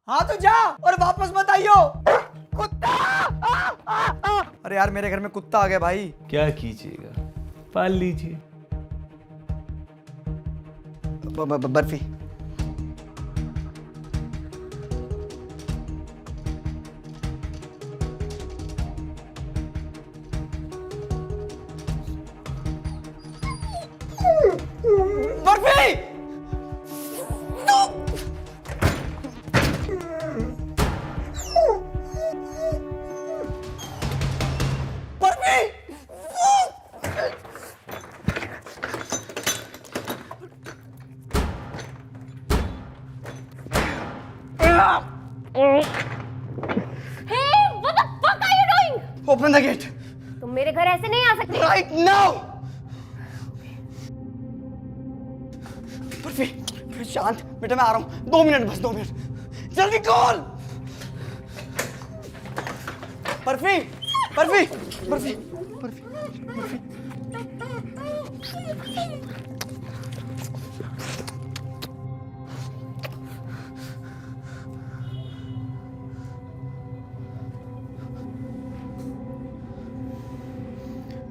हाँ तो जा और वापस मत आइयो। कुत्ता! अरे यार मेरे घर में कुत्ता आ गया भाई। क्या कीजिएगा, पाल लीजिए। Barfi. Barfi! Barfi! Hey, what the fuck are you doing? Open the gate तुम मेरे घर ऐसे नहीं आ सकते। right now. बर्फी, बर्फी शांत बेटा, मैं आ रहा हूँ। 2 मिनट, बस 2 मिनट, जल्दी कॉल। बर्फी, बर्फी, बर्फी, बर्फी, बर्फी।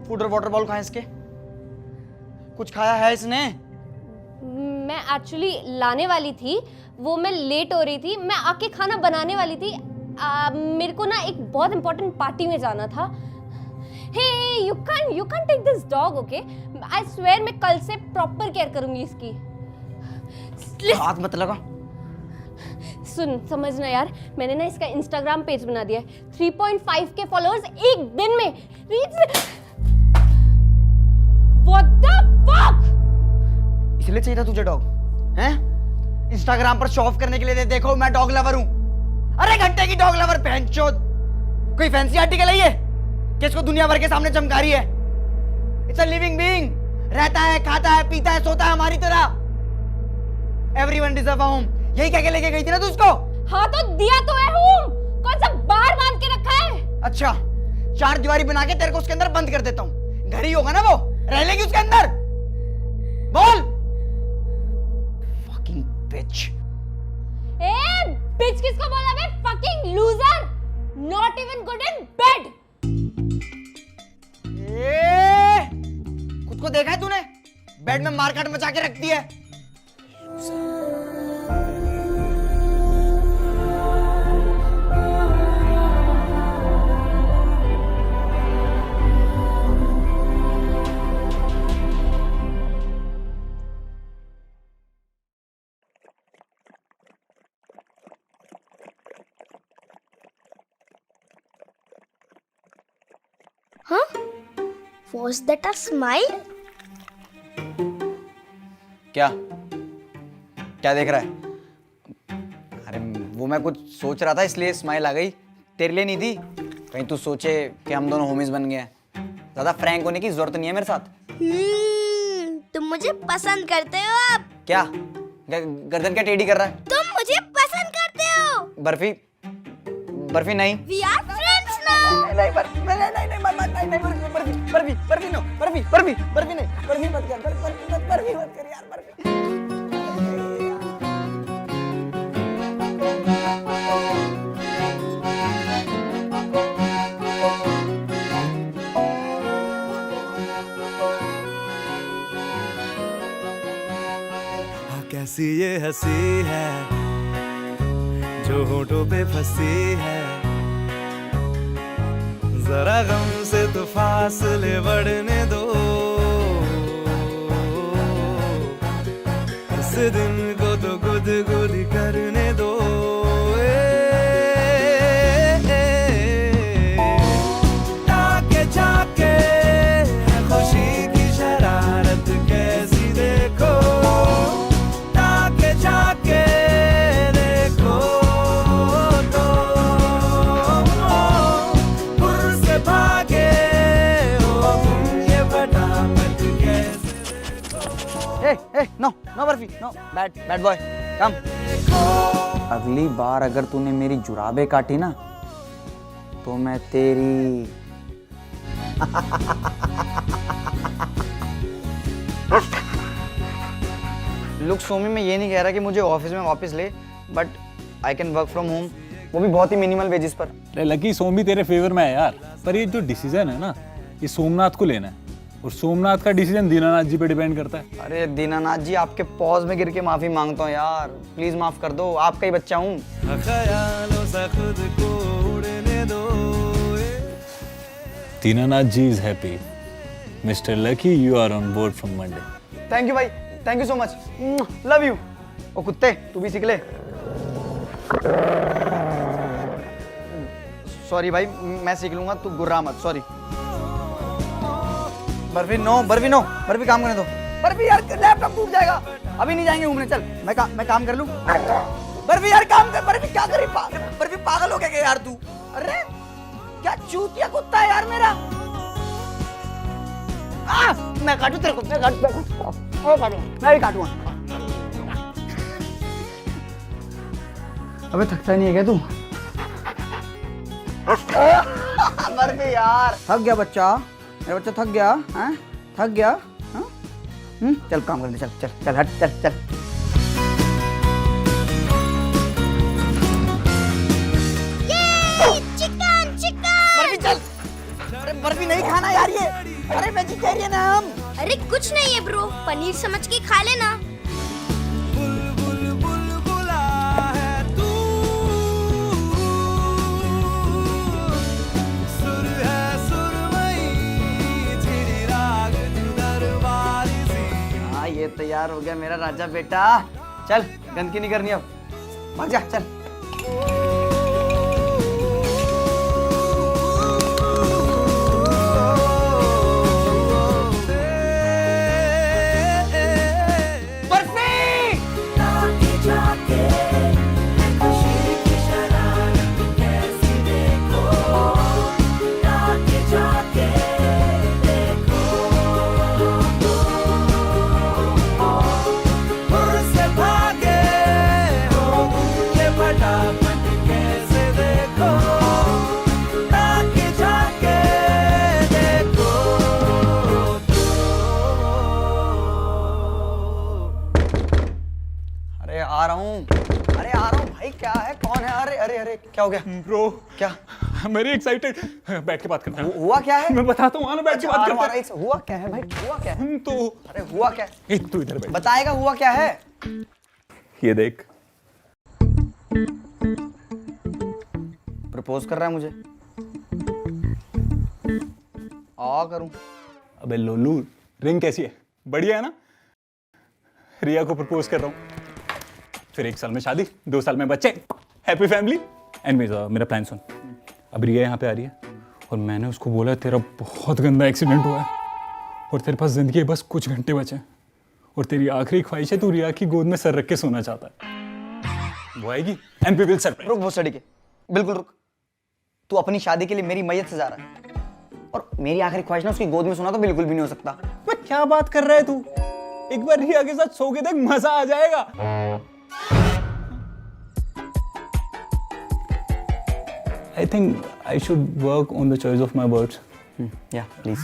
फूड और वाटर बॉल कहाँ है इसके? कुछ खाया है इसने? मैं एक्चुअली लाने वाली थी, वो मैं लेट हो रही थी, मैं आके खाना बनाने वाली थी। मेरे को ना एक बहुत इंपॉर्टेंट पार्टी में जाना था। Hey you can take this dog, okay? I swear मैं कल से प्रॉपर केयर करूंगी इसकी। हाथ मत लगा। सुन, समझना यार, मैंने ना इसका इंस्टाग्राम पेज बना दिया है। 3.5 के फॉलोअर्स एक दिन में रीच। What the fuck! इसलिए चाहिए था तुझे डॉग, हैं? इंस्टाग्राम पर शो ऑफ करने के लिए देखो मैं डॉग लवर हूं। अरे घंटे की डॉग लवर बहनचोद। कोई फैंसी आर्टिकल है ये कि इसको दुनिया भर के सामने चमका रही है? इट्स अ लिविंग बीइंग, रहता है, खाता है, पीता है, सोता है हमारी तरह। Everyone deserve a home. यही कह के लेके गई थी ना तू उसको? हाँ तो दिया तो है होम, कौन सा बार बांध के रखा है? अच्छा, 4 दीवारी बना के तेरे को उसके अंदर बंद कर देता हूँ। घर ही होगा ना वो, रह लेगी उसके अंदर। बोल। Fucking bitch. ए बिच किसको बोला बे? Fucking loser, not even good in bed. खुद को देखा है तूने? बेड में मारकाट मचा के रखती है। Huh? Was that a smile? क्या क्या देख रहा है? अरे वो मैं कुछ सोच रहा था इसलिए स्माइल आ गई। तेरे लिए नहीं थी। कहीं तू सोचे कि हम दोनों होमीज बन गए हैं। ज्यादा फ्रैंक होने की जरूरत नहीं है मेरे साथ। तुम मुझे पसंद करते हो अब? क्या गर्दन क्या टेढ़ी कर रहा है? तुम मुझे पसंद करते हो? बर्फी, बर्फी नहीं। We are friends now. नहीं बर्फी, नहीं नहीं नहीं नहीं बर्फी, बर्फी, बर्फी नो, बर्फी, बर्फी, बर्फी नहीं, बर्फी मत कर, बर्फी मत कर यार, बर्फी। कैसी ये हंसी है जो होठों पे फंसी है, जरा गम से तो फासले बढ़ने दो, इस दिन को तो गुदगुद करने दो। ताके जाके खुशी की शरारत कैसी देखो, ताके जाके देखो तो पुर से भागे हो तुम ये फटाफट कैसे देखो। ए no no Barfi, no bad boy, come. अगली बार अगर तूने मेरी जुराबे काटी ना तो मैं तेरी लुक सोमी, मैं ये नहीं कह रहा कि मुझे ऑफिस में वापस ले, but I can work from home, वो भी बहुत ही मिनिमल वेजेस पर। अरे लकी, सोम भी तेरे फेवर में है यार, पर ये जो डिसीजन है ना, ये सोमनाथ को लेना है, और सोमनाथ का डिसीजन दीनानाथ जी पे डिपेंड करता है। अरे दीनानाथ जी, आपके पॉज में गिर के माफी मांगता हूँ यार, प्लीज माफ कर दो, आपका ही बच्चा हूँ। ख्यालों से खुद को उड़ने दो। Dinanath ji is happy. Mister Lucky, you are on board from Monday. Thank you भाई, thank you so much, love you. ओ कुत्ते, तू भी सीख ले। सॉरी भाई, मैं सीख लूंगा, तू गुर्रा मत, sorry. Barfi no, Barfi no, Barfi काम करने दो। बर्फी यार, लैपटॉप टूट जाएगा, अभी नहीं जाएंगे घूमने, चल मैं काम कर लूं। बर्फी यार काम कर, बर्फी क्या करी, बर्फी पागल हो गया क्या यार तू? अरे क्या चूतिया कुत्ता है यार मेरा। मैं काटू तेरे को, मैं भी काटूंगा। अबे थकता नहीं है क्या तू? बर्फी यार, थक गया बच्चा, मेरा बच्चा थक गया, हैं? थक गया, हाँ? चल काम करने, चल चल चल, हट, चल चल। Chicken chicken. बर्फी चल। अरे बर्फी नहीं खाना यार ये, अरे वेजिटेरियन है हम। अरे कुछ नहीं है ब्रो, पनीर समझ के खा लेना। बुलबुल बुलबुला है तू, सुर है सुरमई, झिड़ी राग दरबारी सी। हाँ ये तैयार हो गया मेरा राजा बेटा, चल गंदगी नहीं करनी अब, भाग जा चल। से भागे हो ये फटाफट कैसे देखो, ताकि जाके देखो तो। अरे आ रहा हूँ, अरे आ रहा हूँ भाई, क्या है, कौन है? अरे अरे अरे क्या हो गया ब्रो, क्या मेरी एक्साइटेड, बैठ के बात करते हैं। हुआ क्या है? मैं बताता हूँ, आना बैठ के अच्छा, बात आ करते रहा हूँ, हुआ क्या है भाई, हुआ क्या है? हैं। तो अरे हुआ क्या है, तू इधर बैठ, बताएगा हुआ क्या है? ये देख। प्रपोज कर रहा है मुझे, आ करूं? अबे लोलू, रिंग कैसी है? बढ़िया है ना? रिया को प्रपोज कर रहा हूँ, फिर 1 साल में शादी, 2 साल में बच्चे, हैप्पी फैमिली। एंड मेरा प्लान सुन, अब रिया यहाँ पे आ रही है और मैंने उसको बोला तेरा बहुत गंदा एक्सीडेंट हुआ है और तेरे पास जिंदगी के बस कुछ घंटे बचे हैं और तेरी आखिरी ख्वाहिश है तू रिया की गोद में सर रख के सोना चाहता है। वो आएगी एंड वी विल सरप्राइज। रुक, वो सड़ी के, बिल्कुल रुक। तू अपनी शादी के लिए मेरी मैयत सजा रहा है और मेरी आखिरी ख्वाहिश ना उसकी गोद में सोना तो बिल्कुल भी नहीं हो सकता। मैं क्या बात कर रहा है तू? एक बार रिया के साथ सो के देख, मजा आ जाएगा। I think I should work on the choice of my words. या प्लीज।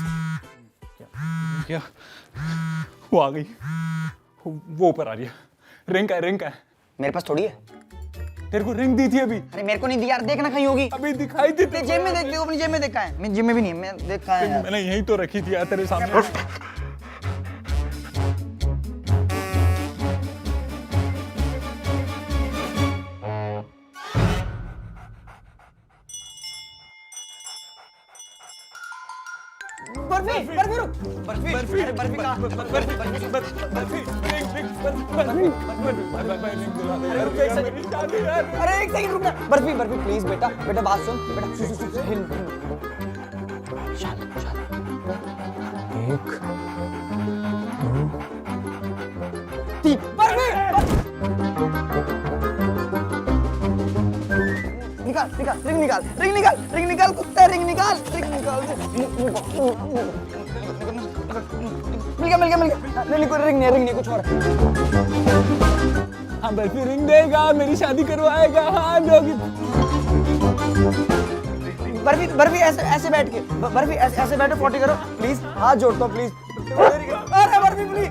क्या? वो आ गई, वो ऊपर आ रही है। रिंग का है। मेरे पास थोड़ी है। तेरे को रिंग दी थी अभी? अरे मेरे को नहीं दी यार, देखना कहीं होगी। अभी दिखाई दी तेरे जेब में देख लियो, अपनी जेब में देखा है। मेरी जेब में भी नहीं है, मैं देखा है यार। मैंने यहीं तो रखी थी यार तेरे सामने। बर्फी, बर्फी रुक, बर्फी, अरे बर्फी कहाँ? अरे एक सेकंड रुकना, बर्फी प्लीज बेटा, बात सुन, बेटा हिल। शांत, 1 2 तीन, बर्फी, रिंग निकाल कुत्ते, रिंग निकाल। मिल गया, नहीं कोई रिंग नहीं, कुछ और। हाँ बर्फी रिंग देगा, मेरी शादी करवाएगा। हाँ जोगी। बर्फी ऐसे बैठ के, बर्फी ऐसे बैठो, 40 करो प्लीज, हाथ जोड़ता हूँ प्लीज। अरे barfi please,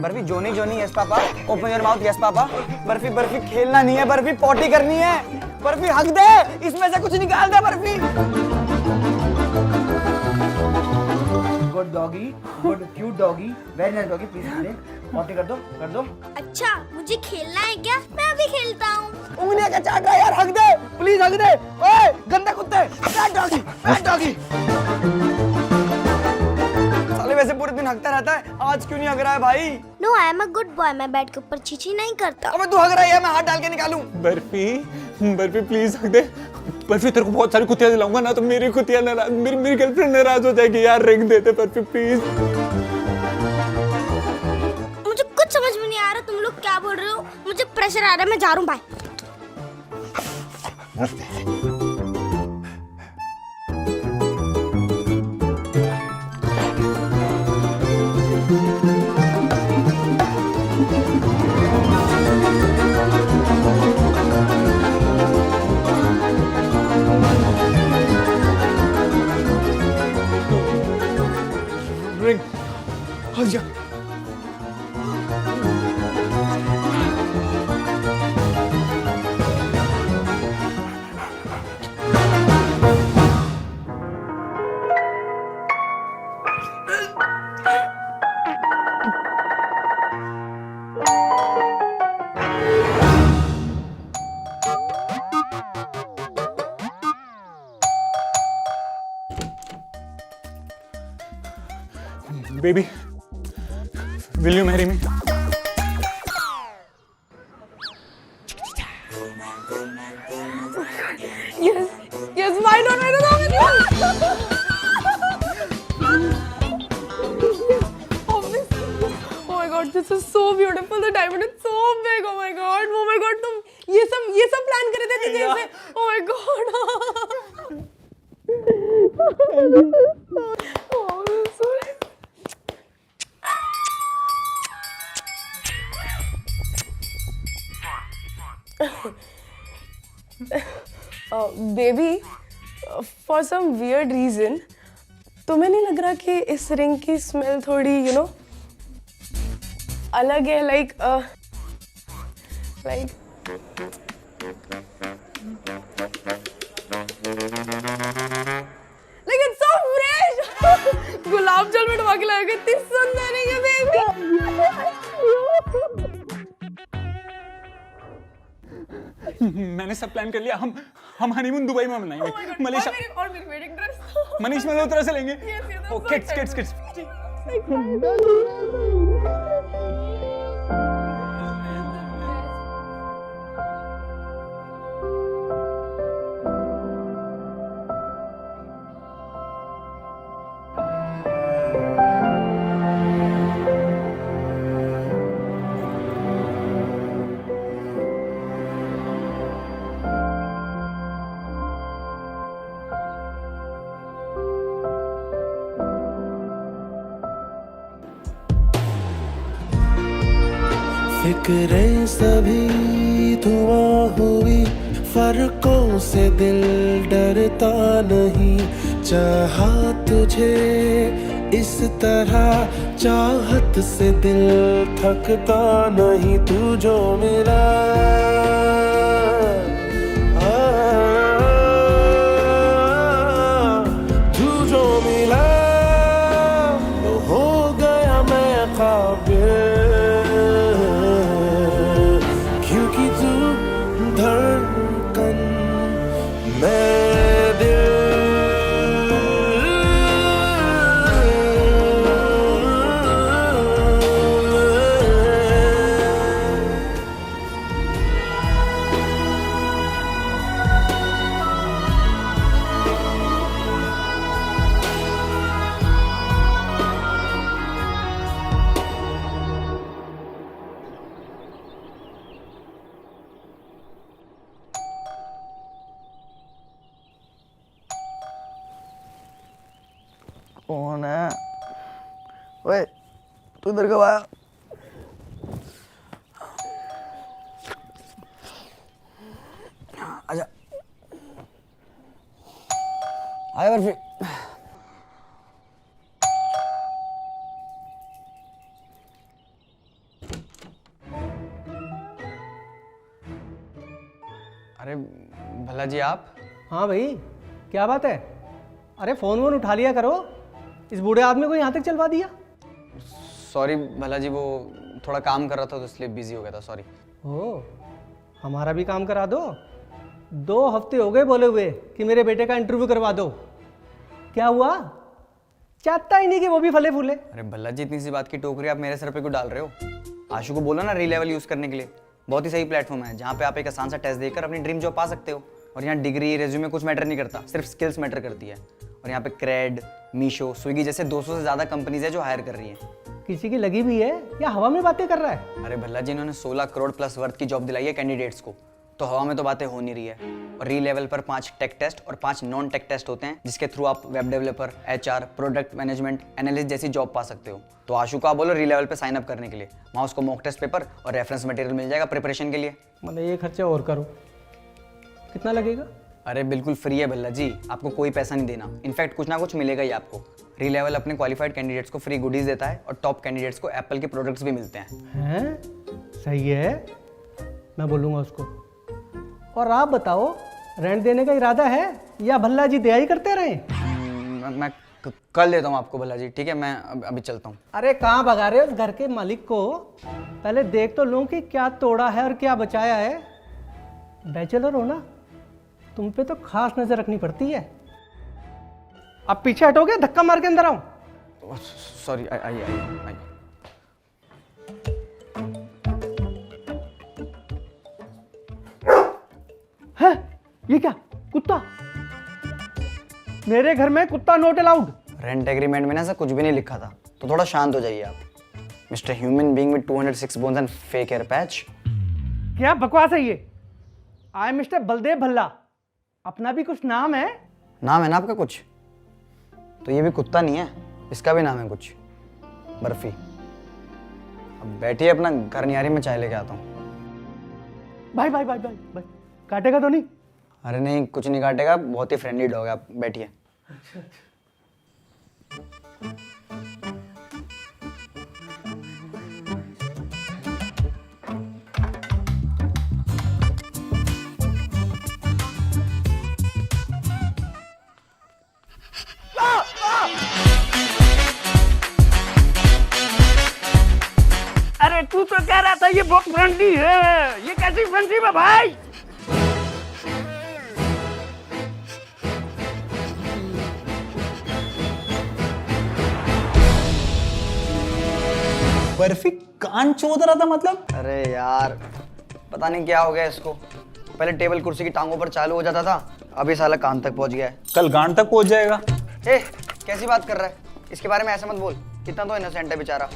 barfi Johnny Johnny yes papa, open your mouth yes papa. Barfi barfi खेलना नहीं है, बर्फी पॉटी करनी है। बर्फी हक दे, इसमें से कुछ निकाल दे Barfi. Good doggy, good cute doggy, very nice doggy, please हक दे, पॉटी कर दो, कर दो। अच्छा मुझे खेलना है क्या? मैं अभी खेलता हूँ। उंगलियां क्या चाट रहा है यार, हक दे, प्लीज हक दे। ओए गंदे कुत्ते, बैड डॉगी, बैड डॉगी। साले वैसे पूरे दिन हकता रहता है, आज क्यों नहीं हक रहा है भाई? No I am a good boy, मैं बेड के ऊपर चींची नहीं करता। अबे तू हक रहा है, मैं हाथ डाल के निकालूं? बर्फी बर्फी प्लीज हक दे। बर्फी तेरे को बहुत सारी कुतियां दिलाऊंगा ना, तो मेरी कुतियां नाराज, मेरी गर्लफ्रेंड नाराज हो जाएगी यार। रिंग देते बर्फी प्लीज। मुझे कुछ समझ में नहीं आ रहा तुम लोग क्या बोल रहे हो। मुझे प्रेशर आ रहा है, मैं जा रहा हूँ, बाय। रिंग हट जा। Baby, will you marry me? Yes, why not? I don't know. Obviously. Oh my God, this is so beautiful. The diamond is so big. Oh my God, तुम ये सब प्लान कर रहे थे जैसे. Oh my God. Oh, so nice. Baby, for some weird reason तुम्हें नहीं लग रहा कि इस रिंग की स्मेल थोड़ी अलग है? Like it's so fresh. गुलाब जल में डुबा के लगा, इतनी सुंदर है ये बेबी। मैंने सब प्लान कर लिया। हम हनीमून दुबई में मनाएंगे। मनीषा और मेरी वेडिंग ड्रेस। मनीष में उतरा से लेंगे। yes, ओ किड्स फिक्रें सभी धुआं हुई, फर्कों से दिल डरता नहीं। चाहा तुझे इस तरह, चाहत से दिल थकता नहीं। तू जो मिला तू जो मिला, तो हो गया मैं काबिल। क्योंकि तू धड़कन, मैं दिल। कौन है? ओए तू इधर कब आया? आजा, आया बर्फी। भला जी आप? हाँ भाई, क्या बात है? अरे फ़ोन वोन उठा लिया करो, इस बूढ़े आदमी को यहाँ तक चलवा दिया। सॉरी भला जी, वो थोड़ा काम कर रहा था तो इसलिए बिजी हो गया था, सॉरी। ओ, हमारा भी काम करा दो। 2 हफ्ते हो गए बोले हुए कि मेरे बेटे का इंटरव्यू करवा दो। क्या हुआ? चाहता ही नहीं कि वो भी फले फूले। अरे भला जी, इतनी सी बात की टोकरी आप मेरे सर पे क्यों डाल रहे हो? आशु को बोलो ना रीलेवल यूज़ करने के लिए, बहुत ही सही प्लेटफॉर्म है जहाँ पे आप एक आसान सा टेस्ट देकर अपनी ड्रीम जॉब पा सकते हो। और यहाँ डिग्री रेज्यूमे कुछ मैटर नहीं करता, सिर्फ स्किल्स मैटर करती है। और यहाँ पे क्रेड, मीशो, स्विगी जैसे 200 से ज़्यादा कंपनीज है जो हायर कर रही हैं। किसी की लगी भी है या हवा में बातें कर रहा है? अरे भल्ला जी, इन्होंने 16 करोड़ प्लस वर्थ की जॉब दिलाई है कैंडिडेट्स को, तो हवा में तो बातें हो नहीं रही है। और री लेवल पर 5 टेक टेस्ट और 5 नॉन टेक टेस्ट होते हैं, जिसके थ्रू आप web developer, HR, product management, analyst जैसी जॉब पा सकते हो। तो आशु को आप बोलो री लेवल पे साइन अप करने के लिए, वहाँ उसको मॉक टेस्ट पेपर और रेफरेंस मटेरियल मिल जाएगा प्रिपरेशन के लिए। मतलब ये खर्चा और करो, कितना लगेगा? अरे बिल्कुल फ्री है भल्ला जी, आपको कोई पैसा नहीं देना, इनफैक्ट कुछ ना कुछ मिलेगा ही आपको। री लेवल अपने क्वालिफाइड कैंडिडेट्स को फ्री गुडीज देता है और टॉप कैंडिडेट्स को एप्पल के प्रोडक्ट्स भी मिलते हैं। हैं? सही है, मैं बोलूँगा उसको। और आप बताओ, रेंट देने का इरादा है या भल्ला जी दया ही करते रहें? मैं कल देता हूँ आपको भल्ला जी, ठीक है? मैं अभी चलता हूँ। अरे कहाँ भगा रहे हो उस घर के मालिक को? पहले देख तो लूँ कि क्या तोड़ा है और क्या बचाया है। बैचलर हो ना, तुम पे तो खास नजर रखनी पड़ती है। अब पीछे हटोगे, धक्का मार के अंदर आओ। सॉरी, आइए। है ये क्या? कुत्ता? मेरे घर में कुत्ता नॉट अलाउड। रेंट एग्रीमेंट में ना ऐसा कुछ भी नहीं लिखा था, तो थोड़ा शांत हो जाइए आप। Mister human being with 206 bones and fake hair patch. क्या बकवास है ये? I am mister Baldev Bhalla, अपना भी कुछ नाम है? नाम है ना आपका कुछ? तो ये भी कुत्ता नहीं है, इसका भी नाम है कुछ, बर्फी। अब बैठिए, अपना घर नियारी में चाय लेके आता हूँ। भाई भाई भाई भाई भाई, काटेगा तो नहीं? अरे नहीं, कुछ नहीं काटेगा, बहुत ही फ्रेंडली डॉग है, आप बैठिए। अरे तू तो कह रहा था ये बहुत फ्रेंडली है, ये कैसी फ्रेंडशिप है भाई? बर्फी कान चोद रहा था मतलब? अरे यार, पता नहीं क्या हो गया इसको। पहले टेबल कुर्सी की टांगों पर चालू हो जाता था, अभी साला कान तक पहुंच गया है। कल गांड तक पहुंच जाएगा। ए, कैसी बात कर रहा है? इसके बारे में ऐसा मत बोल, इतना तो इनोसेंट है बेचारा।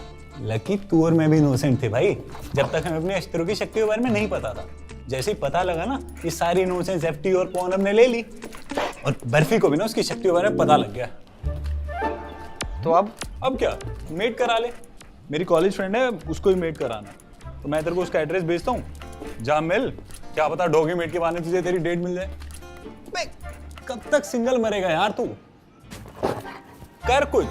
लकी, तू और मैं भी इनोसेंट थे भाई, जब तक हमें अपने अस्त्रों की शक्ति के बारे में नहीं पता था। जैसे ही पता लगा ना, ये सारी इनोसेंस एफटी और पॉन हमने ले ली, और बर्फी को भी ना उसकी शक्ति के बारे में पता लग गया। तो अब क्या, मेट करा ले। मेरी कॉलेज फ्रेंड है, उसको ही मेट कराना, तो मैं तेरे को उसका एड्रेस भेजता हूँ, जा मिल। क्या पता डॉगी मेट के बहाने तुझे तेरी डेट मिल जाए। बे, कब तक सिंगल मरेगा यार तू? कर कुछ।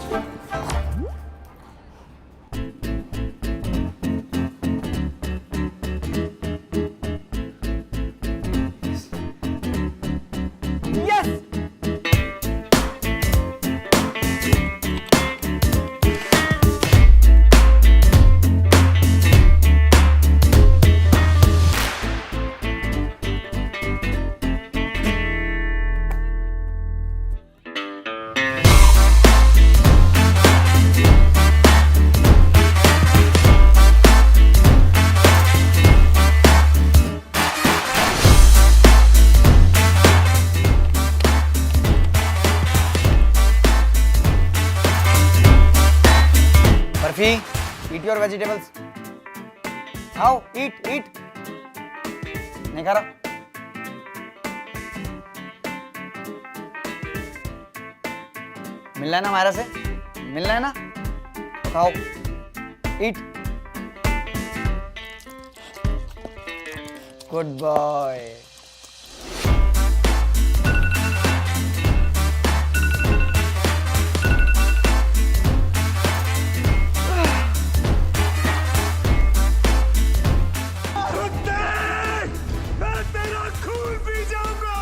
Barfi, eat your vegetables. खाओ, eat. नहीं खा रहा? मिलना है ना हमारा से? मिलना है ना? तो खाओ, eat. Good boy. मैं तेरा खून पी जाऊंगा।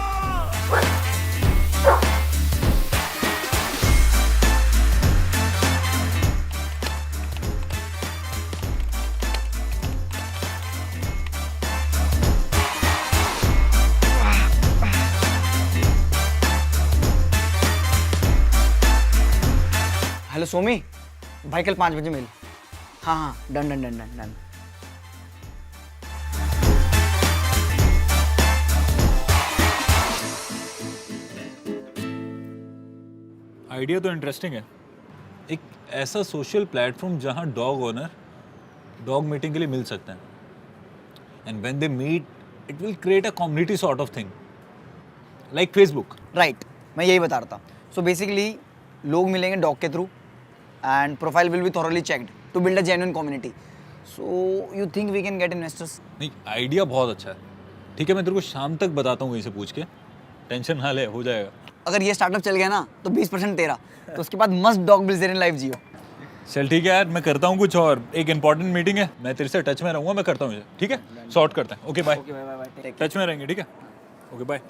हेलो सोमी, भाई कल 5 बजे मिल। हाँ हाँ, done done done done done. Idea तो इंटरेस्टिंग है। एक ऐसा सोशल प्लेटफॉर्म जहां डॉग ओनर डॉग मीटिंग के लिए मिल सकते हैं, and when they meet it will create a community sort of thing like Facebook. Right, मैं यही बता रहा था। सो बेसिकली लोग मिलेंगे डॉग के through and profile will be thoroughly checked to build a genuine community. So you think we can get investors? नहीं, idea बहुत अच्छा है। ठीक है, मैं तेरे को शाम तक बताता हूँ, कहीं से पूछ के। टेंशन ना ले, हो जाएगा। अगर ये स्टार्टअप चल गया ना तो 20% तेरा, तो उसके बाद मस्त डॉग ब्लिजरियन लाइफ जियो। चल ठीक है यार, मैं करता हूँ कुछ, और एक इंपॉर्टेंट मीटिंग है, मैं तेरे से टच में रहूँगा, मैं करता हूँ इसे। ठीक है, सॉर्ट करते हैं। Okay bye. टच में रहेंगे, ठीक है? Okay bye.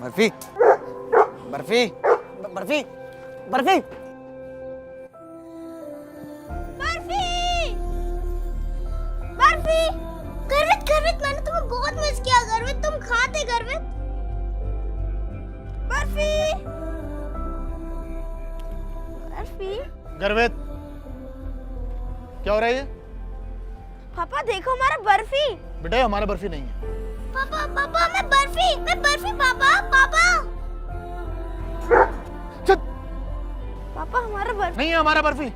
बर्फी बर्फी बर्फी बर्फी बर्फी गर्वित गर्वित, मैंने तुम्हें बहुत मिस किया गर्वित। तुम कहाँ थे गर्वित? बर्फी बर्फी। गर्वित, क्या हो रहा है ये? पापा देखो हमारा बर्फी। बेटा हमारा बर्फी नहीं है। पापा पापा मैं बर्फी पापा पापा। चल। पापा हमारा बर्फी नहीं है हमारा बर्फी,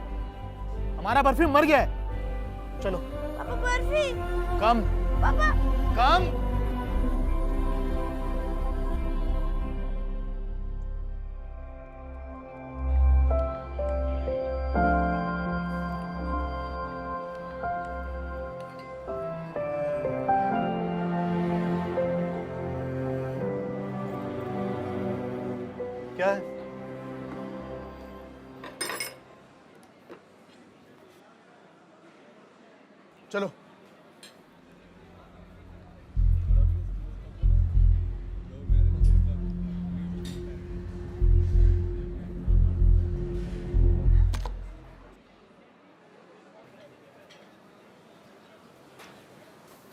हमारा बर्फी मर गया है। चलो पापा बर्फी। कम पापा कम। क्या है? चलो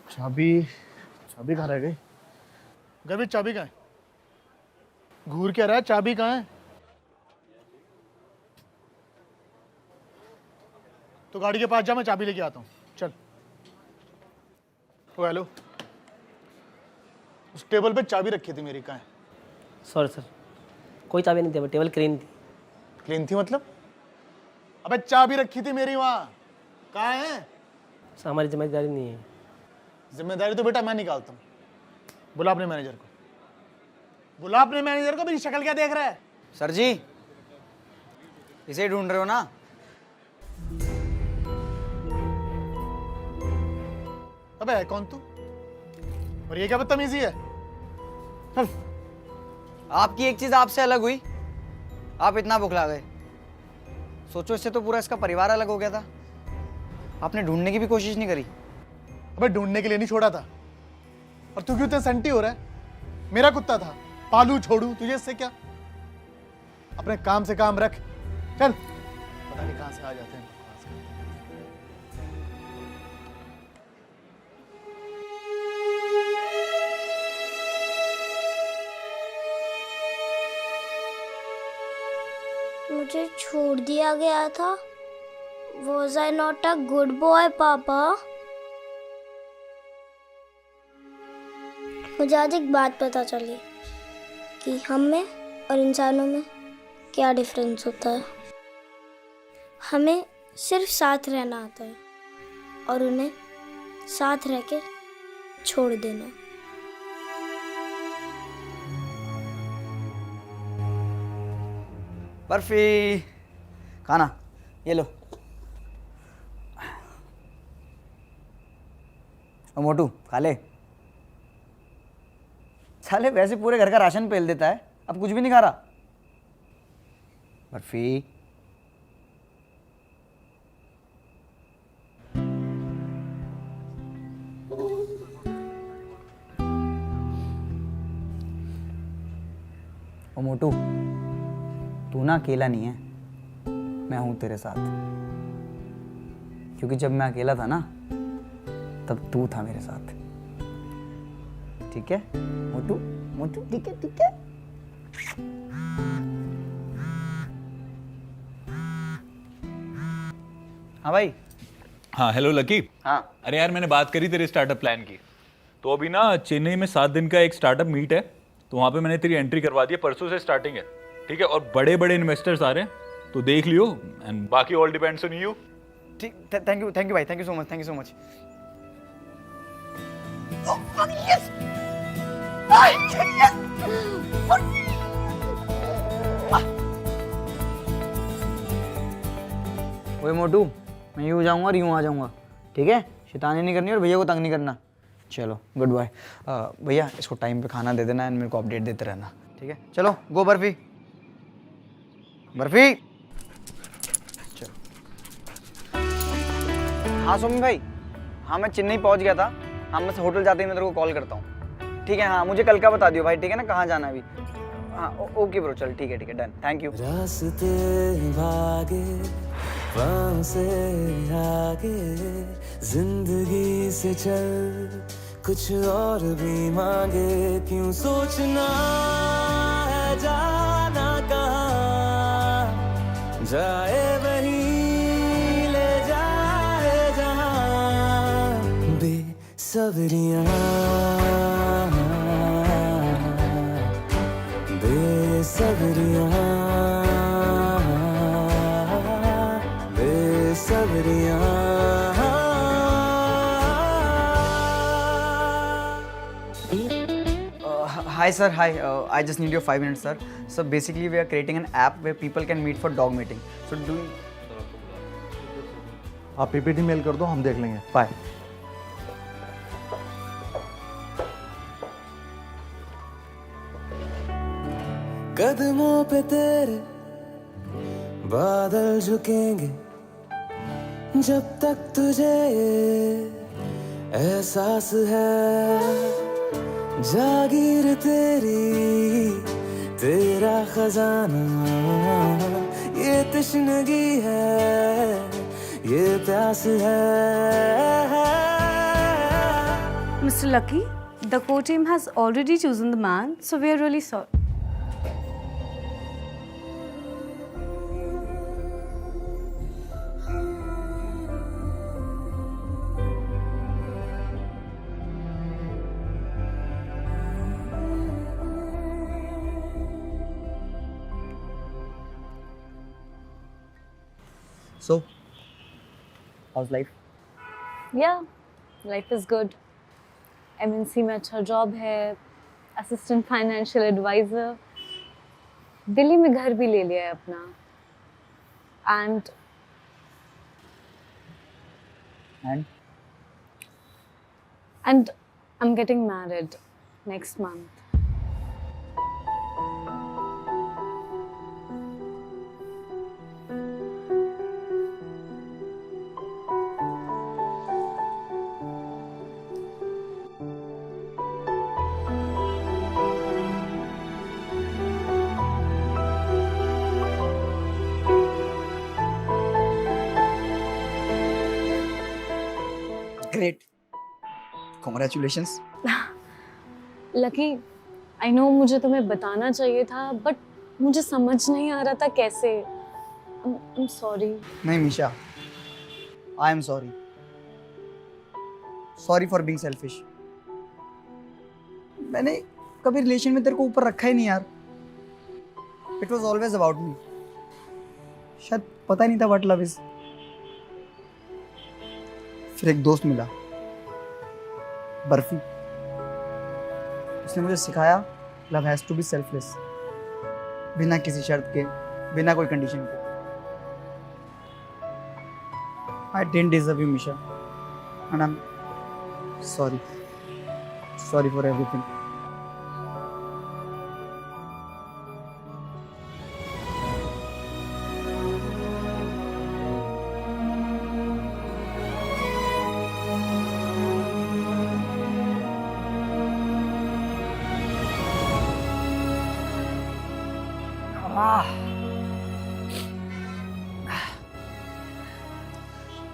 चाबी चाबी कहाँ रह गई? गर्वित चाबी कहाँ है? घूर क्या रहा है? चाबी कहाँ है? तो गाड़ी के पास जा, मैं चाबी लेके आता हूँ। चल। ओ हेलो, उस टेबल पे चाबी रखी थी मेरी, कहाँ है? सॉरी सर, कोई चाबी नहीं थी, टेबल क्लीन थी। क्लीन थी मतलब? अबे चाबी रखी थी मेरी वहाँ, कहाँ है? सर हमारी जिम्मेदारी नहीं है। जिम्मेदारी तो बेटा मैं निकालता हूँ। बुला अपने मैनेजर को, बुला अपने मैनेजर को। मेरी शक्ल क्या देख रहा है? सर जी, इसे ढूंढ रहे हो ना? अबे है कौन तू? और ये क्या बदतमीजी है? चल। आपकी एक चीज आपसे अलग हुई, आप इतना बुखला गए। सोचो, इससे तो पूरा इसका परिवार अलग हो गया था। आपने ढूंढने की भी कोशिश नहीं करी। अबे ढूंढने के लिए नहीं छोड़ा था। और तू क्यों इतना संटी हो रहा है? मेरा कुत्ता था, पालू छोड़ू, तुझे इससे क्या? अपने काम से काम रख। चल। पता नहीं कहां से आ जाते हैं। मुझे छोड़ दिया गया था। Was I not a good boy, पापा? मुझे आज एक बात पता चली कि हम में और इंसानों में क्या डिफरेंस होता है। हमें सिर्फ साथ रहना आता है और उन्हें साथ रह के छोड़ देना। बर्फी खाना ये लो। ओ मोटू खा ले। साले वैसे पूरे घर का राशन पेल देता है, अब कुछ भी नहीं खा रहा। बर्फी ओ मोटू, तू ना अकेला नहीं है, मैं हूं तेरे साथ। क्योंकि जब मैं अकेला था ना तब तू था मेरे साथ। ठीक है मोटू, मोटू ठीक है, ठीक है। हाँ भाई। हाँ हेलो लकी। हाँ अरे यार मैंने बात करी तेरे स्टार्टअप प्लान की, तो अभी ना चेन्नई में 7 दिन का एक स्टार्टअप मीट है, तो वहाँ पे मैंने तेरी एंट्री करवा दी है, परसों से स्टार्टिंग है, ठीक है? और बड़े बड़े इन्वेस्टर्स आ रहे हैं, तो देख लियो, एंड बाकी ऑल डिपेंड्स ऑन यू। ठीक, थैंक यू भाई, thank you so much, thank you so much. ओए मोटू, मैं यूँ जाऊँगा और यूँ आ जाऊँगा, ठीक है? शैतानी नहीं करनी और भैया को तंग नहीं करना। चलो गुड बाय। भैया इसको टाइम पे खाना दे देना एंड मेरे को अपडेट देते रहना, ठीक है? चलो गो बर्फी, बर्फी। चलो। हाँ सोमी भाई, हाँ मैं चेन्नई पहुंच गया था। हाँ मैं होटल जाते ही मैं तेरे को कॉल करता हूँ, ठीक है? हाँ मुझे कल का बता दियो भाई, ठीक है ना, कहाँ जाना है अभी? हाँ ओके ब्रो, चल ठीक है डन, थैंक यू। रास्ते भागे वहाँ से आगे, जिंदगी से चल कुछ और भी मांगे, क्यों सोचना है जाना कहाँ, जाए वहीं ले जाए जहाँ, Besabriyaan Besabriyaan Besabriyaan. Hi sir, hi. I just need your 5 minutes, sir. So basically, we are creating an app where people can meet for dog meeting. So do you... आप पीपीटी मेल कर दो, हम देख लेंगे। बाय। कदमों पे तेरे बादल झुकेंगे, जब तक तुझे एहसास है, जागीर तेरी तेरा खजाना, ये तश्नगी है, ये प्यास है। Mr. Lucky, the core team has already chosen the man, so we are really sorry. So, how's life? Yeah, life is good. MNC में अच्छा जॉब है, असिस्टेंट फाइनेंशियल एडवाइजर, दिल्ली में घर भी ले लिया है अपना, and I am getting married next month. Great. Congratulations. Lucky, I know मुझे तुम्हें बताना चाहिए था, बट मुझे समझ नहीं आ रहा था कैसे. I'm sorry. नहीं Misha, I am sorry. Sorry for being selfish. मैंने कभी रिलेशन में तेरे को ऊपर रखा ही नहीं यार. It was always about me. शायद पता ही नहीं था what love is. फिर एक दोस्त मिला, बर्फी. उसने मुझे सिखाया love has to be selfless, बिना किसी शर्त के, बिना कोई कंडीशन के. I didn't deserve you, Misha, and I'm sorry. Sorry for everything.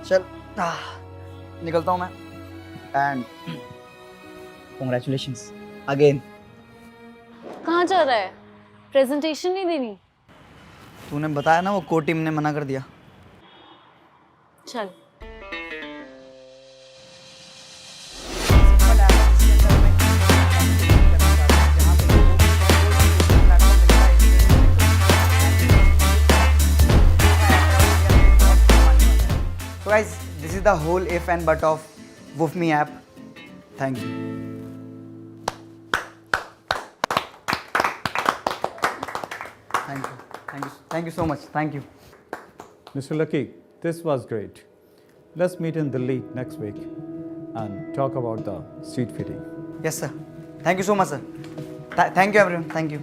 चल निकलता हूँ मैं. And congratulations again. कहाँ जा रहा है? प्रेजेंटेशन नहीं देनी? तूने बताया ना वो को टीम ने मना कर दिया। चल। So guys, this is the whole if and but of WoofMe app. Thank you. Thank you so much. Thank you. Mr. Lucky, this was great. Let's meet in Delhi next week and talk about the seat fitting. Yes, sir. Thank you so much, sir. Thank you, everyone. Thank you.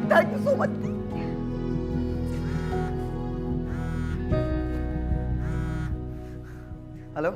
Thank you so much. Hello?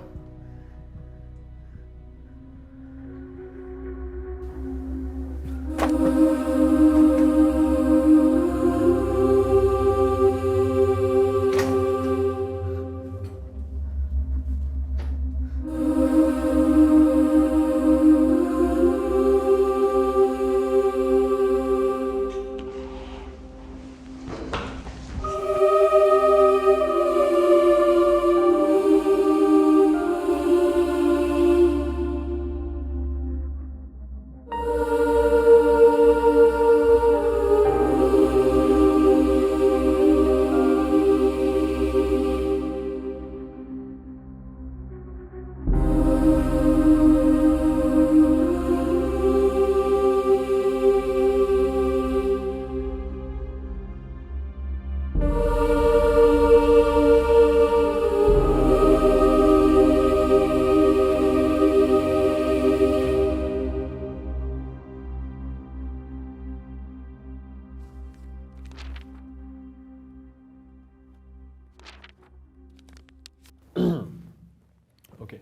Okay.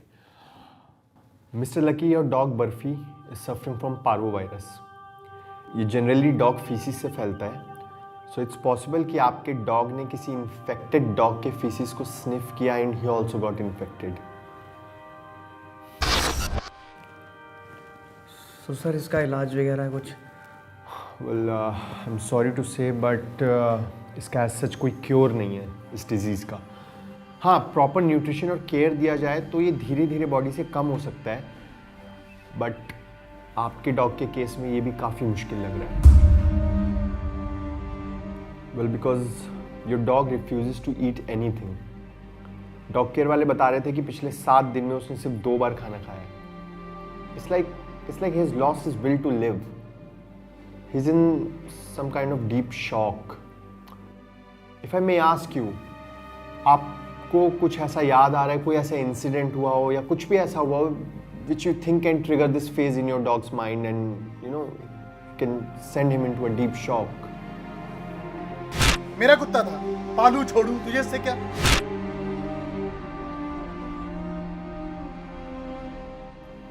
Mr. Lucky, your dog Burfi is suffering from parvovirus. ये generally dog faeces से फैलता है, so it's possible कि आपके dog ने किसी infected dog के faeces को स्निफ किया and he also got infected. So sir इसका इलाज वगैरह कुछ? Well I am sorry to say but इसका एज सच कोई क्योर नहीं है इस डिजीज़ का। हाँ, प्रॉपर न्यूट्रिशन और केयर दिया जाए तो ये धीरे धीरे बॉडी से कम हो सकता है, बट आपके डॉग के केस में ये भी काफ़ी मुश्किल लग रहा है। Well because your dog refuses to eat anything. Dog care वाले बता रहे थे कि पिछले 7 दिन में उसने सिर्फ 2 बार खाना खाया है। It's like he has lost his will to live. He is in some kind of deep shock. If I may ask you, आपको कुछ ऐसा याद आ रहा है, कोई ऐसा इंसिडेंट हुआ हो या कुछ भी ऐसा हुआ हो which you think can trigger this phase in your dog's mind and can send him into a deep shock? मेरा कुत्ता था, पालू छोड़ू, तुझे इससे क्या?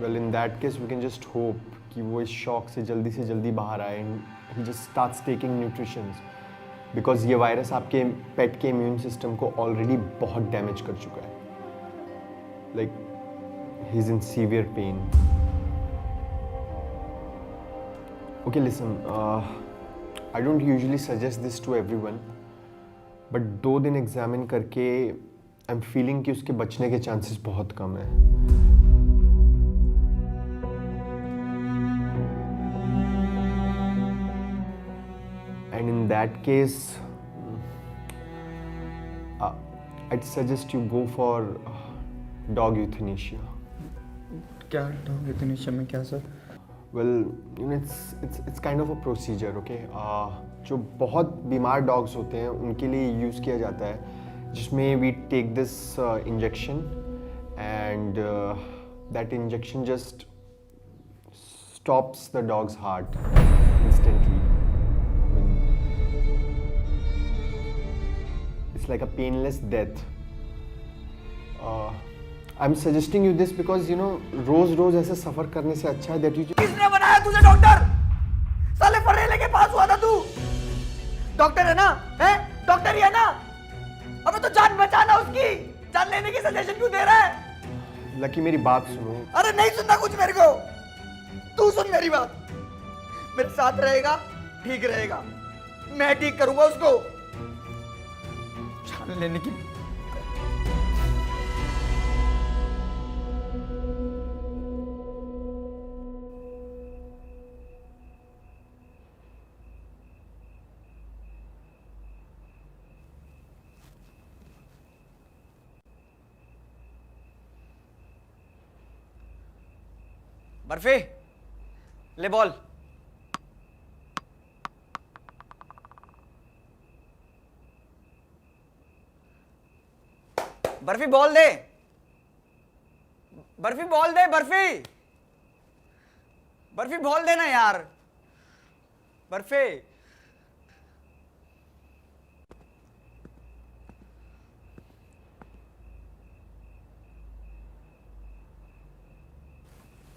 Well, in that case we can just hope कि वो इस शॉक से जल्दी बाहर आए and he just starts taking nutritions, because ये वायरस आपके पेट के इम्यून सिस्टम को ऑलरेडी बहुत डैमेज कर चुका है। Like he's in severe pain. Okay, listen, I don't usually suggest this to everyone, but 2 दिन एग्जामिन करके I'm feeling कि उसके बचने के चांसेस बहुत कम है। And in that case, I'd suggest you go for dog euthanasia. क्या डॉग यूथेनेशिया में क्या sir? Well, it's kind of a procedure, okay? जो बहुत बीमार डॉग्स होते हैं उनके लिए यूज़ किया जाता है, जिसमें we take this injection and that injection just stops the dog's heart instantly. It's like a painless death. I am suggesting you this because you know रोज रोज ऐसे सफर करने से अच्छा है दैट यू किसने बनाया तुझे डॉक्टर? साले फरेले के पास हुआ था तू। डॉक्टर है ना? है? डॉक्टर ही है ना? अबे तो जान बचाना उसकी। जान लेने की सजेशन क्यों दे रहा है? लकी मेरी बात सुनो। अरे नहीं सुनना कुछ मेरे को। तू सुन मेरी बात। मेरे साथ रहेगा, ठीक रहेगा। मैं ठीक करूंगा उसको। जान लेने की बर्फी ले बॉल। बर्फी बॉल दे। बर्फी बॉल दे। बर्फी बर्फी बॉल देना यार। बर्फी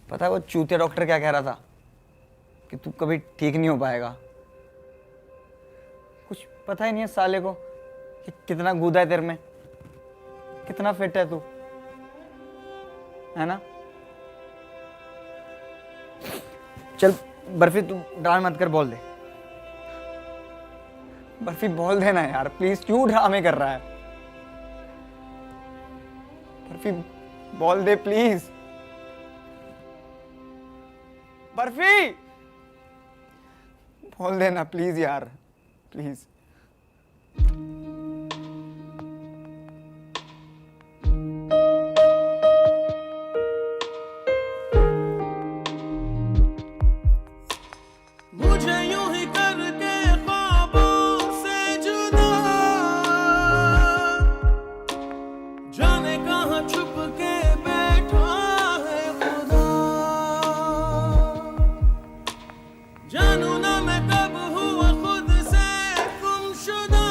पता है वो चूतिया डॉक्टर क्या कह रहा था? कि तू कभी ठीक नहीं हो पाएगा। कुछ पता ही नहीं है साले को कि कितना गूदा है तेरे में, कितना फिट है तू, है ना? चल बर्फी तू ड्रामे मत कर, बॉल दे। बर्फी बॉल देना यार प्लीज, क्यों ड्रामे कर रहा है? Barfi ball they please. Barfi बोल देना प्लीज यार, प्लीज। मुझे यूं ही करके ख्वाबों से जुदा, जाने कहां छुप के बैठा है खुदा। जानू ना मैं कब हुआ खुद से गुमशुदा,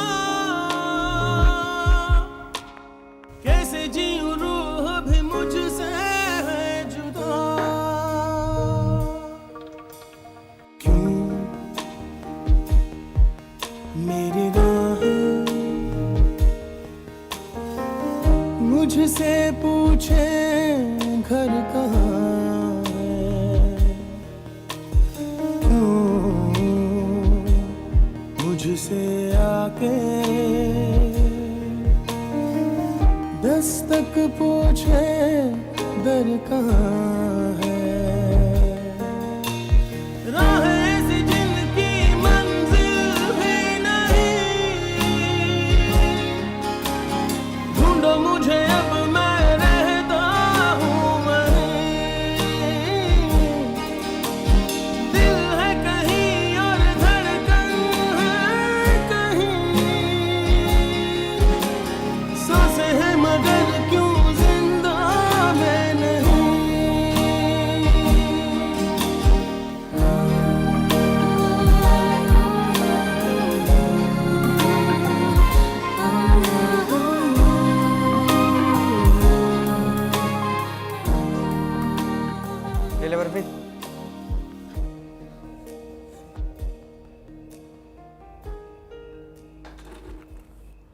कैसे जीऊं रूह भी मुझसे है जुदा। क्यों मेरी राहें मुझसे पूछे घर कहाँ है? मुझसे आके दस्तक पूछे दर कहाँ है? राहें ऐसी जिनकी मंजिल भी नहीं, ढूंढो मुझे अब मैं रहता हूँ वहीं। दिल है कहीं और धड़कन है कहीं, सांसें हैं मगर क्यों जिंदा मैं नहीं। ले ले बर्फी।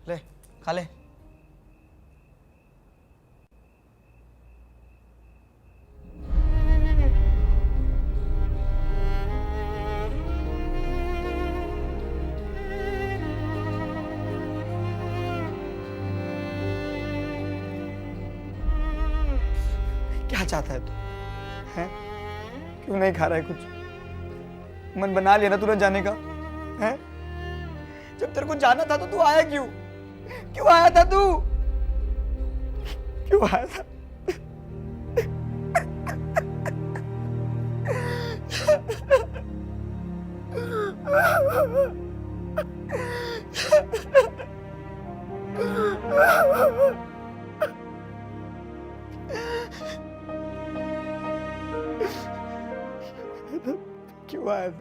ले खा ले। क्या चाहता है तू? हैं? क्यों नहीं खा रहा है कुछ? मन बना लिया ना तूने जाने का? हैं? जब तेरे को जाना था तो तू आया क्यों? क्यों आया था तू? क्यों आया था? क्यों आया था?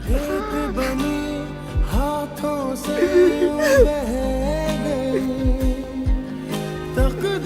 रेत बनी हाथों से बह गई, तकदीर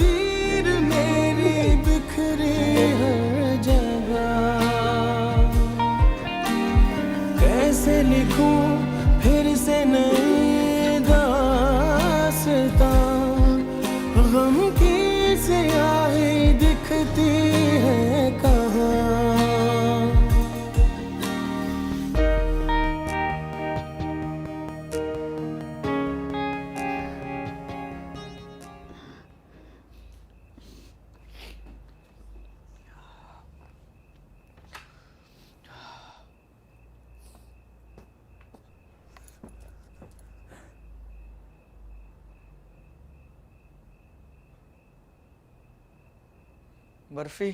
Barfi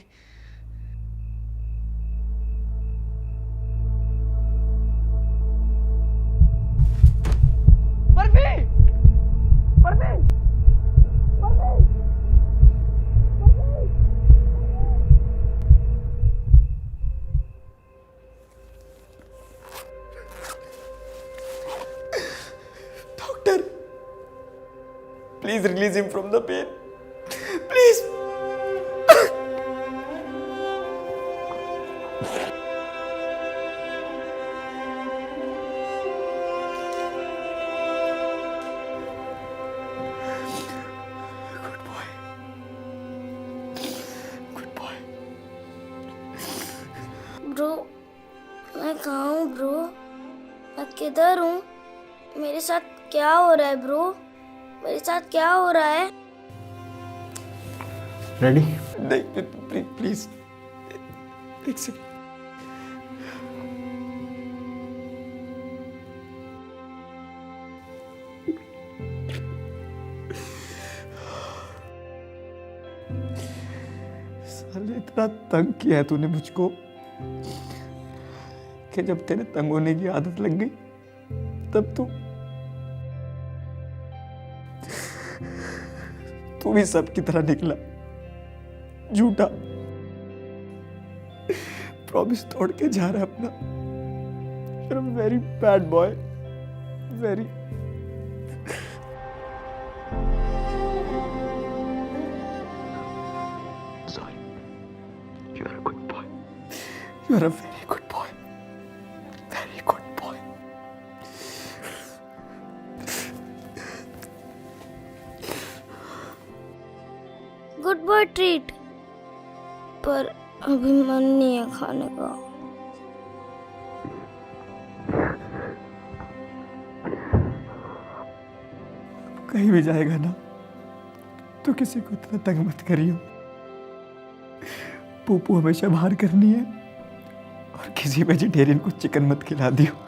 Barfi Barfi doctor please release him from the pain please bro मैं कहाँ हूँ ब्रो? मैं किधर हूँ? मेरे साथ क्या हो रहा है ब्रो? मेरे साथ क्या हो रहा है? रेडी? नहीं प्लीज एक सेकंड साले इतना तंग किया है तूने मुझको कि जब तेरे तंग होने की आदत लग गई तब तू भी सब की तरह निकला झूठा प्रॉमिस तोड़ के जा रहा है अपना You're a very bad boy very sorry you are a good boy you are a very good boy very good boy good boy treat, पर अभी मन नहीं है खाने का। कहीं भी जाएगा ना तो किसी को इतना तंग मत करियो। पूपू हमेशा बाहर करनी है और किसी वेजिटेरियन को चिकन मत खिला दियो।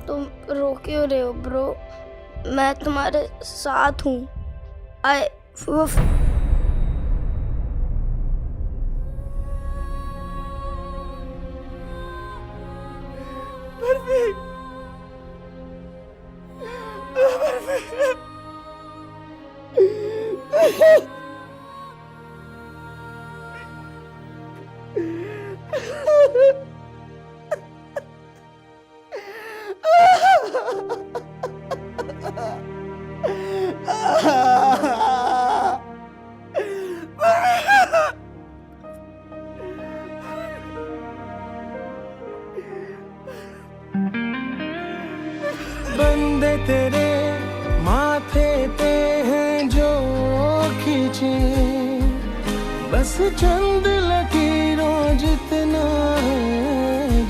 तुम रो क्यों रहे हो ब्रो? मैं तुम्हारे साथ हूँ। आई बंदे तेरे माथे पे हैं जो खींचे, बस चंद लकीरों जितना है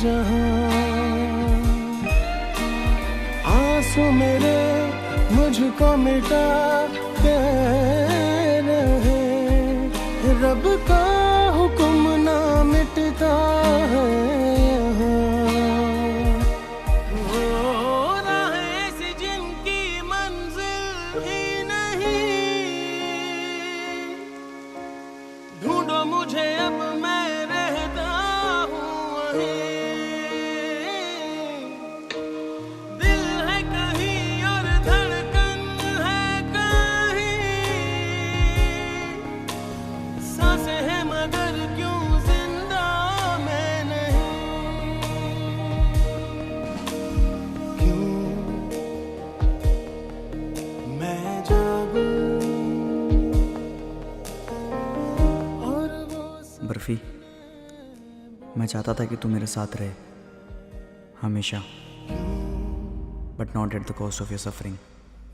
जहां। आंसू मेरे मुझको मिटा के रहे, रब का हुक्म ना मिटता है यहाँ। ढूंढो मुझे अब मैं रहता हूँ वहीं, दिल है कहीं और धड़कन है कहीं, सांसें हैं मगर क्यों जिंदा मैं नहीं। क्यों मैं जागूं बर्फी, मैं चाहता था कि तू मेरे साथ रहे हमेशा, but not at the cost of your suffering.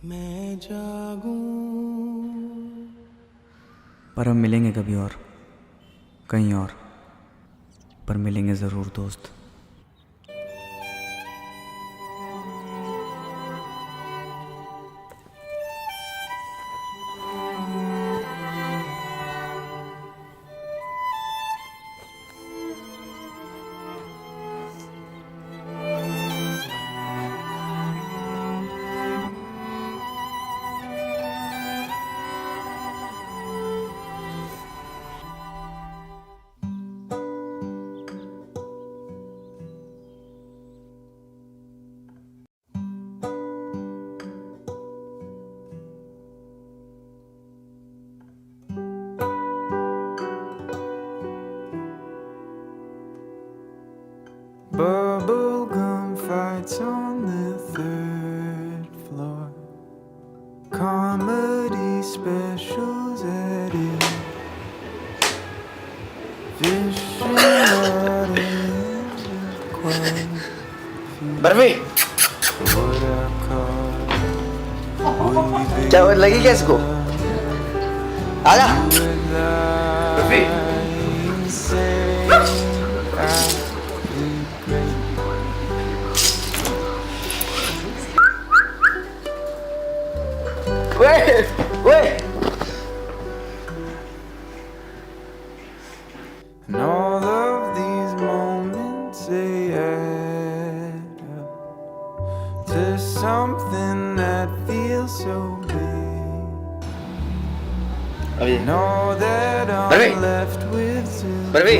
मैं जागूं। पर हम मिलेंगे कभी और, कहीं और, पर मिलेंगे ज़रूर दोस्त। comedy specials at it. Fishing out in the quite barfi what I call would be क्या लगी क्या इसको? आजा बर्फी वे And all of these moments they add up to something that feels so big. And all that Barbie. I'm left with is barfi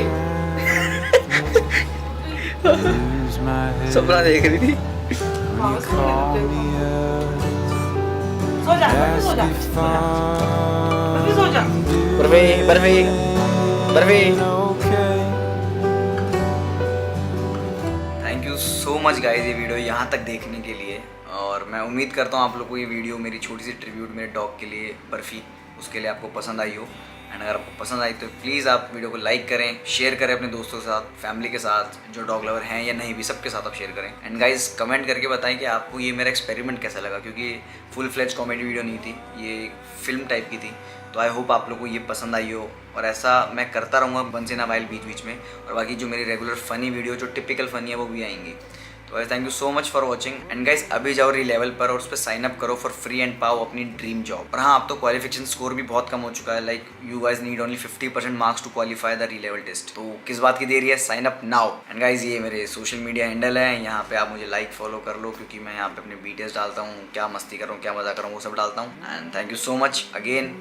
lose my head सपना देख रही थी when you call me up. Ask if I'm barfi Barfi barfi okay. Thank you so much guys ये video यहाँ तक देखने के लिए। और मैं उम्मीद करता हूँ आप लोग को ये वीडियो मेरी छोटी सी ट्रिब्यूट मेरे डॉग के लिए बर्फ़ी उसके लिए आपको पसंद आई हो। एंड अगर आपको पसंद आई तो प्लीज़ आप वीडियो को लाइक करें, शेयर करें अपने दोस्तों के साथ, फैमिली के साथ, जो डॉग लवर हैं या नहीं भी सबके साथ आप शेयर करें। एंड गाइस कमेंट करके बताएं कि आपको ये मेरा एक्सपेरिमेंट कैसा लगा, क्योंकि फुल फ्लेज कॉमेडी वीडियो नहीं थी, ये फिल्म टाइप की थी। तो आई होप आप लोग को ये पसंद आई हो और ऐसा मैं करता रहूँगा वंस इन अ वाइल बीच बीच में। और बाकी जो मेरी रेगुलर फ़नी वीडियो जो टिपिकल फ़नी है वो भी आएंगी। तो guys thank you so much for watching. And guys अभी जाओ रीलेवल पर और उस पर साइन अप करो फॉर फ्री एंड पाओ अपनी ड्रीम जॉब। और हाँ अब तो क्वालिफिकेशन स्कोर भी बहुत कम हो चुका है, like you guys need only 50% marks to qualify the Relevel test. तो किस बात की देरी है, sign up now. And guys ये मेरे सोशल मीडिया हैंडल है, यहाँ पे आप मुझे लाइक फॉलो कर लो, क्योंकि मैं यहाँ पे अपने वीडियोस डालता हूँ, क्या मस्ती कर रहा हूँ क्या मजा कर रहा हूँ वो सब डालता हूँ। And thank you so much again,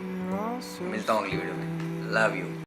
मिलता हूँ अगली वीडियो में। Love you.